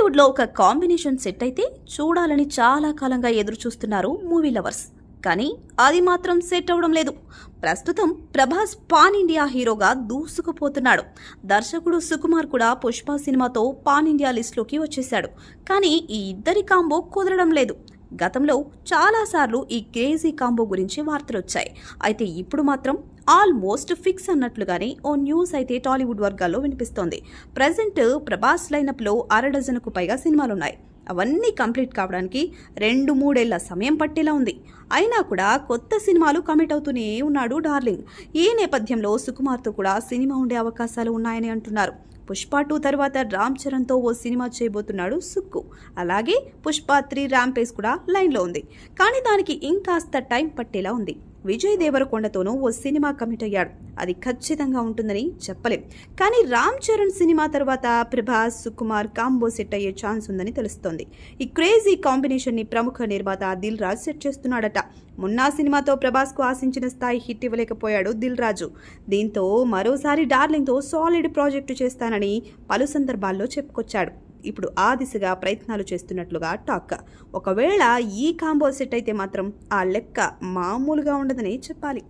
టాలీవుడ్ లో ఒక combination set అయితే చూడాలని చాలా కాలంగా ఎదురు చూస్తున్నారు మూవీ లవర్స్. కానీ అది మాత్రం సెట్ అవడం లేదు. ప్రస్తుతం ప్రభాస్ పాన్ ఇండియా హీరోగా దూసుకుపోతున్నాడు. దర్శకుడు సుకుమార్ కూడా పుష్ప సినిమాతో పాన్ ఇండియా లిస్టులోకి వచ్చేశాడు. కానీ ఈ ఇద్దరి కాంబో కుదరడం లేదు. గతంలో చాలాసార్లు ఈ క్రేజీ కాంబో గురించి వార్తలు వచ్చాయి. అయితే ఇప్పుడు మాత్రం ఆల్మోస్ట్ ఫిక్స్ అన్నట్లుగానే ఓ న్యూస్ అయితే టాలీవుడ్ వర్గాల్లో వినిపిస్తోంది. ప్రజెంట్ ప్రభాస్ లైనప్లో 1/2 డజన్కు పైగా సినిమాలున్నాయి. అవన్నీ కంప్లీట్ కావడానికి 2-3 ఏళ్ల సమయం పట్టేలా ఉంది. అయినా కూడా కొత్త సినిమాలు కమిట్ అవుతూనే ఉన్నాడు డార్లింగ్. ఈ నేపథ్యంలో సుకుమార్తో కూడా సినిమా ఉండే అవకాశాలు ఉన్నాయని అంటున్నారు. పుష్ప 2 తర్వాత రామ్ చరణ్తో ఓ సినిమా చేయబోతున్నాడు సుక్కు. అలాగే పుష్ప 3 ర్యాంపేజ్ కూడా లైన్లో ఉంది. కానీ దానికి ఇంకాస్త టైం పట్టేలా ఉంది. విజయ్ దేవరకొండతోనూ ఓ సినిమా కమిట్ అయ్యాడు. అది ఖచ్చితంగా ఉంటుందని చెప్పలేం. కానీ రామ్ చరణ్ సినిమా తర్వాత ప్రభాస్ సుకుమార్ కాంబో సెట్ అయ్యే ఛాన్స్ ఉందని తెలుస్తోంది. ఈ క్రేజీ కాంబినేషన్ ని ప్రముఖ నిర్మాత దిల్ రాజు సెట్ చేస్తున్నాడట. మొన్నా సినిమాతో ప్రభాస్ కు ఆశించిన స్థాయి హిట్ ఇవ్వలేకపోయాడు దిల్ రాజు. దీంతో మరోసారి డార్లింగ్ తో సాలిడ్ ప్రాజెక్టు చేస్తానని పలు సందర్భాల్లో చెప్పుకొచ్చాడు. ఇప్పుడు ఆ దిశగా ప్రయత్నాలు చేస్తున్నట్లుగా టాక్. ఒకవేళ ఈ కాంబో సెట్ అయితే మాత్రం ఆ లెక్క మామూలుగా ఉండదని చెప్పాలి.